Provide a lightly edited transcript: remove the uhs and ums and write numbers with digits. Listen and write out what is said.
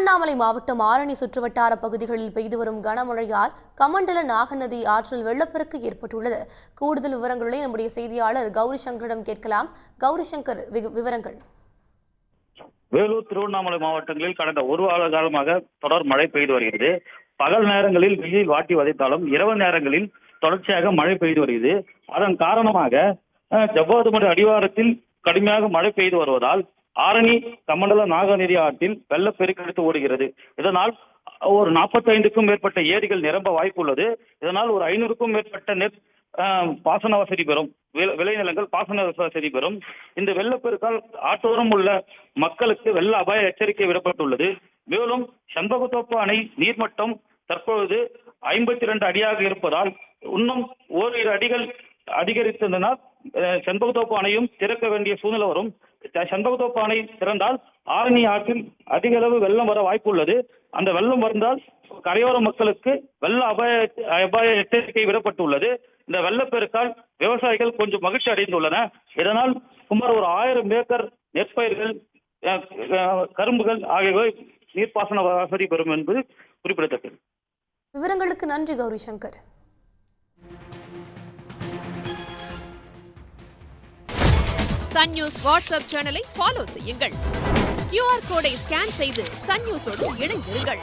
திருவண்ணாமலை மாவட்டம் ஆரணி சுற்றுவட்டார பகுதிகளில் பெய்து வரும் கனமழையால் கமண்டல நாகநதி ஆற்றில் வெள்ளப்பெருக்கு ஏற்பட்டுள்ளது. கூடுதல் விவரங்களை நம்முடைய செய்தியாளர் கௌரி சங்கரிடம் கேட்கலாம். கௌரி சங்கர், விவரங்கள். வேலூர், திருவண்ணாமலை மாவட்டங்களில் கடந்த ஒரு வார காலமாக தொடர் மழை பெய்து வருகிறது. பகல் நேரங்களில் வெயில் வாட்டி வதைத்தாலும் இரவு நேரங்களில் தொடர்ச்சியாக மழை பெய்து வருகிறது. அதன் காரணமாக ஜவ்வாதுமலை அடிவாரத்தில் கடுமையாக மழை பெய்து வருவதால் ஆரணி கமண்டல நாகநதி ஆற்றில் வெள்ளப்பெருக்கு எடுத்து ஓடுகிறது. இதனால் ஒரு 45க்கும் மேற்பட்ட ஏரிகள் நிரம்ப வாய்ப்புள்ளது. இதனால் ஒரு 500க்கும் மேற்பட்ட பாசன வசதி பெறும் விளைநிலங்கள் பாசன வசதி பெறும். இந்த வெள்ளப்பெருக்கால் ஆற்றோரம் உள்ள மக்களுக்கு வெள்ள அபாய எச்சரிக்கை விடப்பட்டுள்ளது. மேலும் செண்பகத்தோப்பு அணை நீர்மட்டம் தற்பொழுது 52 அடியாக இருப்பதால் இன்னும் ஓரிரு அடிகள் அதிகரித்ததனால் செண்பகத்தோப்பு அணையும் திறக்க வேண்டிய சூழ்நிலை வரும். செண்பகத்தோப்பு அணை திறந்தால் ஆரணி ஆற்றில் அதிக அளவு வெள்ளம் வர வாய்ப்பு உள்ளது. அந்த வெள்ளம் வந்தால் கரையோர மக்களுக்கு வெள்ள அபாய எச்சரிக்கை விடப்பட்டுள்ளது. இந்த வெள்ளப்பெருக்கால் விவசாயிகள் கொஞ்சம் மகிழ்ச்சி அடைந்துள்ளன. இதனால் சுமார் ஒரு 1000 ஏக்கர் நெற்பயிர்கள், கரும்புகள் ஆகியவை நீர்ப்பாசன வசதி பெறும் என்பது குறிப்பிடத்தக்கது. விவரங்களுக்கு நன்றி Gowri Shankar. Sun News WhatsApp சேனலை ஃபாலோ செய்யுங்கள். QR கோடை ஸ்கேன் செய்து சன் நியூஸோடு இணைந்திருங்கள்.